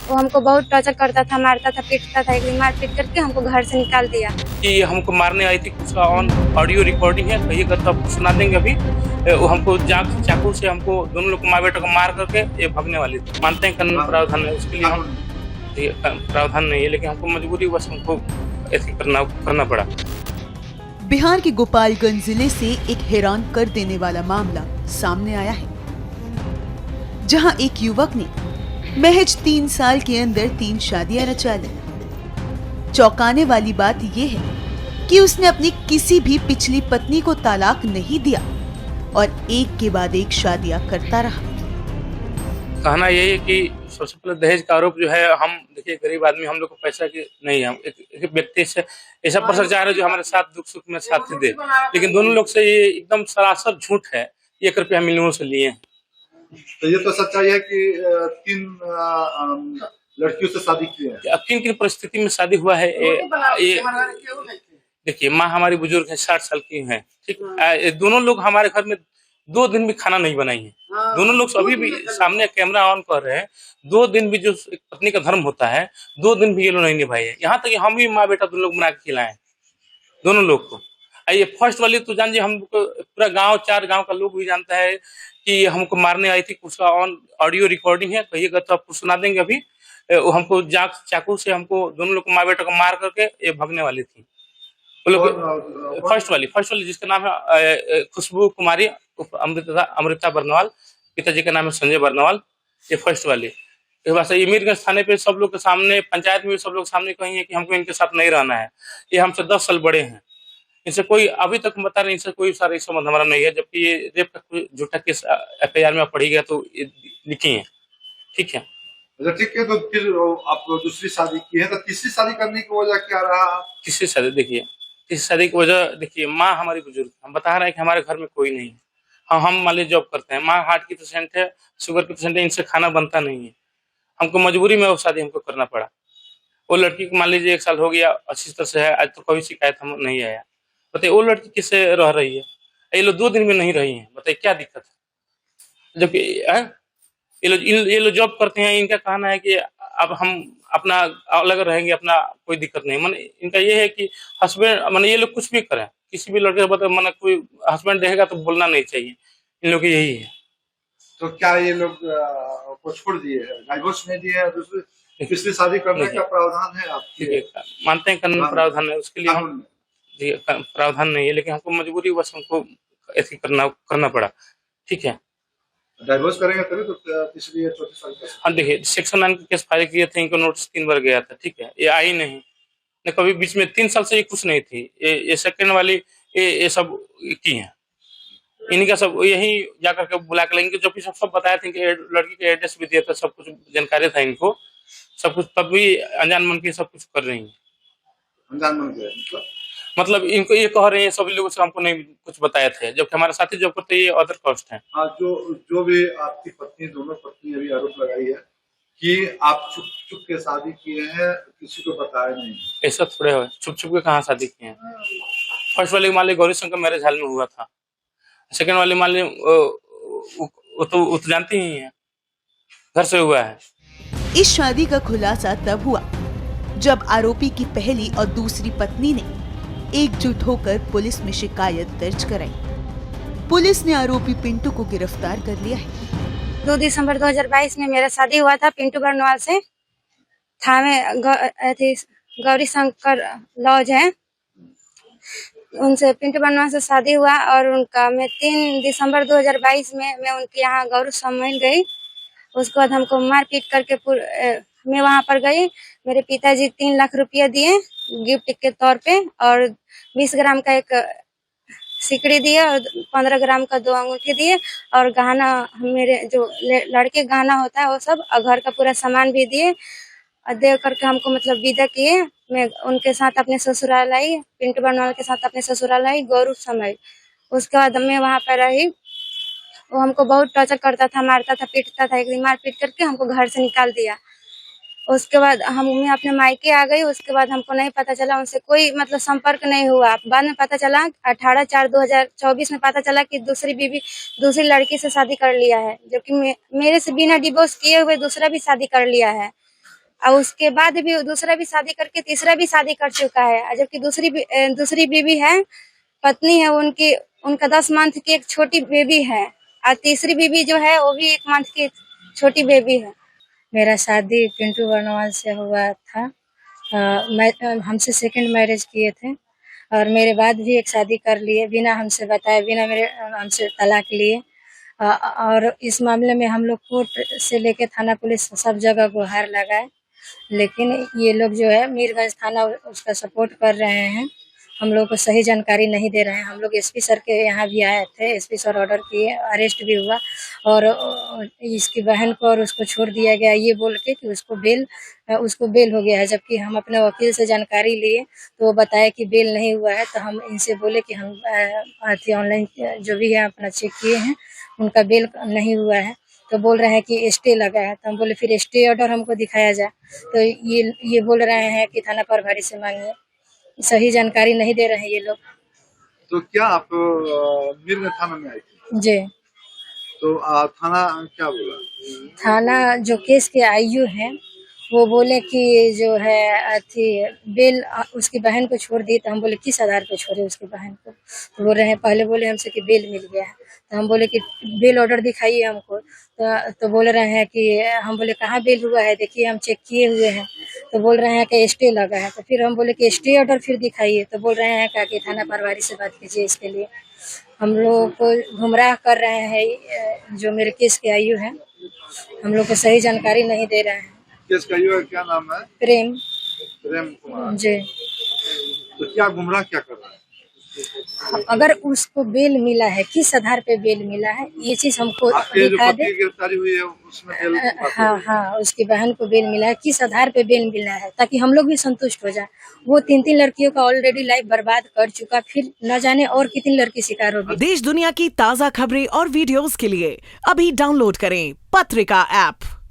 वो हमको बहुत टॉर्चर करता था, मारता था, पीटता था। एक दिन मार पीट करके हमको घर से निकाल दिया। कि हमको मारने आई थी, उसका ऑन ऑडियो रिकॉर्डिंग है, कहिएगा तो आपको सुना देंगे अभी। वो हमको चाकू से हमको दोनों लोग माँ बेटा को मार करके ये भागने वाली थी। मानते हैं कानून प्रावधान है, उसके लिए हम प्रावधान नहीं है, लेकिन हमको मजबूरी बस हमको ऐसे करना पड़ा। बिहार के गोपालगंज जिले से एक हैरान कर देने वाला मामला सामने आया है, जहां एक युवक ने महज 3 साल के अंदर 3 शादियां रचा ली। चौंकाने वाली बात यह है कि उसने अपनी किसी भी पिछली पत्नी को तलाक नहीं दिया और एक के बाद एक शादियां करता रहा। कहना यही है कि सबसे पहले दहेज का आरोप जो है, हम देखिए गरीब आदमी, हम लोग को पैसा की नहीं है। हम एक व्यक्ति से ऐसा पैसा चाह रहे जो हमारे साथ दुख सुख में साथ दे, लेकिन दोनों लोग से ये एकदम सरासर झूठ है। 1 रुपया हम इन लोगों से लिए हैं। तो ये तो सच्चाई है कि 3 लड़कियों से शादी की है। अब किन किन परिस्थिति में शादी हुआ है ये देखिए, माँ हमारी बुजुर्ग है, 60 साल की है, ठीक। दोनों लोग हमारे घर में 2 दिन भी खाना नहीं बनाई है। दोनों लोग अभी भी सामने कैमरा ऑन कर रहे हैं। 2 दिन भी जो एक पत्नी का धर्म होता है, 2 दिन भी ये लोग नहीं निभाई है। यहाँ तक कि हम भी माँ बेटा दोनों लोग बना के खिलाए दोनों लोग को। ये फर्स्ट वाली तो जानिए, हमको पूरा गांव 4 गांव का लोग भी जानता है कि हमको मारने आई थी, उसका ऑन ऑडियो रिकॉर्डिंग है, कहिएगा तो आपको सुना देंगे अभी। वो हमको चाकू से हमको दोनों लोग माँ बेटा को मार करके ये भागने वाली थी। वो लोग फर्स्ट वाली जिसका नाम है खुशबू कुमारी अमृता बर्नवाल, पिताजी का नाम है संजय बर्नवाल। ये फर्स्ट वाली ये मीरगंज थाने पे सब लोग के सामने, पंचायत में भी सब लोग सामने कही है कि हमको इनके साथ नहीं रहना है। ये हमसे 10 साल बड़े हैं। इनसे कोई अभी तक बता रहे, इनसे कोई सारा संबंध हमारा नहीं है। जबकि ये रेप का झूठा केस FIR में पढ़ी गया तो लिखी है, ठीक है। अच्छा ठीक है, तो फिर आप दूसरी शादी की है, तो तीसरी शादी करने की वजह क्या रहा? तीसरी शादी देखिए, तीसरी शादी की वजह देखिए, माँ हमारी बुजुर्ग, हम बता रहे हैं कि हमारे घर में कोई नहीं है। हम मान लीजिए जॉब करते हैं, माँ हार्ट की पेशेंट है, शुगर की पेशेंट है, इनसे खाना बनता नहीं है। हमको मजबूरी में वो शादी हमको करना पड़ा। वो लड़की को मान लीजिए 1 साल हो गया, अच्छी तरह से है, आज तो कभी शिकायत हम नहीं आया। बताइए वो लड़की किससे रह रही है? ये लोग 2 दिन में नहीं रही है, बताइए क्या दिक्कत है? जबकि ये लोग जॉब करते हैं, इनका कहना है कि अब हम अपना अलग रहेंगे, अपना कोई दिक्कत नहीं। मन इनका ये है कि हस्बैंड, मान ये लोग कुछ भी करें, किसी भी लड़के को मन कोई हस्बैंड रहेगा तो बोलना नहीं चाहिए, इन लोग यही है। तो क्या ये लोग को छोड़ दिए है, डाइवोर्स नहीं दिए है, दूसरी शादी करने का प्रावधान है आपके? मानते हैं कानून प्रावधान है, उसके लिए हम प्रावधान नहीं है, लेकिन हमको मजबूरी बस हमको ऐसे करना पड़ा, ठीक है। डाइवोर्स करेंगे तभी तो तीसरी या चौथी शादी? हाँ देखिए, सेक्शन 9 के केस फाइल किए थे, इनको नोटिस 3 बार गया था, ठीक है। ये आई नहीं न कभी बीच में, 3 साल से ये कुछ नहीं थी। ये सेकंड वाली ये सब की है, इनका सब यही जाकर के बुला के लेंगे, जो कि सब बताए थे कि लड़की के एड्रेस भी दिया था, सब कुछ जानकारी था इनको, सब कुछ, तब भी अनजान मन के सब कुछ कर रही है। अनजान मन के मतलब इनको ये कह रहे हैं सभी लोगों से, हमको नहीं कुछ बताए थे, जबकि हमारे साथी जो करते ये अदर कास्ट है। हाँ, जो भी आपकी पत्नी, दोनों पत्नी अभी आरोप लगाई है कि आप छुप के शादी किए हैं, किसी को बताया नहीं। ऐसा थोड़े हो, छुप के कहाँ शादी किए हैं? फर्स्ट वाले मान ली गौरी शंकर मैरिज हाल में हुआ था, सेकंड वाले मान ली वो तो जानती ही है, घर से हुआ है। इस शादी का खुलासा तब हुआ जब आरोपी की पहली और दूसरी पत्नी ने एकजुट होकर पुलिस में शिकायत दर्ज कराई। पुलिस ने आरोपी पिंटू को गिरफ्तार कर लिया है। 2 दिसंबर 2022 में मेरा शादी हुआ था पिंटू बर्नवाल से। थाने गौरी शंकर लॉज है, उनसे पिंटू बर्नवाल से शादी हुआ। और उनका मैं 3 दिसंबर 2022 में मैं उनके यहाँ गौरव सम्मेलन गई। उसके बाद हमको मारपीट करके मैं वहाँ पर गई। मेरे पिताजी 3 लाख रुपया दिए गिफ्ट के तौर पे, और 20 ग्राम का एक सिकड़ी दिए, और 15 ग्राम का 2 अंगूठी दिए, और गहना, मेरे जो लड़के गहना होता है वो सब, और घर का पूरा सामान भी दिए। दे करके हमको मतलब विदा किए। मैं उनके साथ अपने ससुराल आई, पिंटू बर्नवाल के साथ अपने ससुराल आई गौरव समय। उसके बाद मैं वहाँ पर रही। वो हमको बहुत टॉर्चर करता था, मारता था, पीटता था। एक दिन मार पीट करके हमको घर से निकाल दिया। उसके बाद मैं अपने मायके आ गई। उसके बाद हमको नहीं पता चला, उनसे कोई मतलब संपर्क नहीं हुआ। बाद में पता चला 18/4/2024 में पता चला कि दूसरी लड़की से शादी कर लिया है, जबकि मेरे से बिना डिवोर्स किए हुए दूसरा भी शादी कर लिया है। और उसके बाद भी दूसरा भी शादी करके तीसरा भी शादी कर चुका है, जबकि दूसरी बीवी है, पत्नी है उनकी, उनका 10 मंथ की एक छोटी बेबी है, और तीसरी बीवी जो है वो भी 1 मंथ की छोटी बेबी है। मेरा शादी पिंटू बर्नवाल से हुआ था। हमसे सेकंड मैरिज किए थे और मेरे बाद भी एक शादी कर लिए बिना हमसे बताए, बिना हमसे तलाक लिए। और इस मामले में हम लोग कोर्ट से लेके थाना पुलिस सब जगह गुहार लगाए, लेकिन ये लोग जो है मीरगंज थाना उसका सपोर्ट कर रहे हैं, हम लोग को सही जानकारी नहीं दे रहे हैं। हम लोग एसपी सर के यहाँ भी आए थे, एसपी सर ऑर्डर किए, अरेस्ट भी हुआ और इसकी बहन को और उसको छोड़ दिया गया ये बोल के कि उसको बेल हो गया है, जबकि हम अपने वकील से जानकारी लिए तो वो बताया कि बेल नहीं हुआ है। तो हम इनसे बोले कि हम ऑनलाइन जो भी है अपना चेक किए हैं, उनका बेल नहीं हुआ है, तो बोल रहे हैं कि स्टे लगा है। तो हम बोले फिर स्टे ऑर्डर हमको दिखाया जाए, तो ये बोल रहे हैं कि थाना प्रभारी से मांगिए, सही जानकारी नहीं दे रहे हैं ये लोग। तो क्या आप मीरगंज थाना में आए थे? जी, तो थाना क्या बोला? थाना जो केस के आईयू हैं वो बोले कि जो है अथी बेल उसकी बहन को छोड़ दी। तो हम बोले किस आधार पे छोड़े उसकी बहन को? तो बोल रहे हैं, पहले बोले हमसे कि बेल मिल गया है, तो हम बोले कि बेल ऑर्डर दिखाइए हमको। तो बोल रहे हैं कि हम बोले कहाँ बेल हुआ है, देखिए हम चेक किए हुए हैं। तो बोल रहे हैं कि स्टे लगा है। तो फिर हम बोले कि स्टे ऑर्डर फिर दिखाइए। तो बोल रहे हैं कि थाना प्रभारी से बात कीजिए इसके लिए। हम लोग को गुमराह कर रहे हैं जो मेरे केस के आयु है, हम लोग को सही जानकारी नहीं दे रहे हैं। केस का आयु क्या नाम है? प्रेम कुमार जी। तो क्या गुमराह क्या कर रहा है? अगर उसको बेल मिला है, किस आधार पे बेल मिला है, ये चीज हमको आपके जो दिखा पति दे। की गिरफ्तारी हुई है उसमें बेल की बात हाँ हाँ, उसकी बहन को बेल मिला है, किस आधार पे बेल मिला है, ताकि हम लोग भी संतुष्ट हो जाए। वो 3 लड़कियों का ऑलरेडी लाइफ बर्बाद कर चुका, फिर न जाने और कितनी लड़की शिकार होगी। देश दुनिया की ताज़ा खबरें और वीडियोस के लिए अभी डाउनलोड करें पत्रिका ऐप।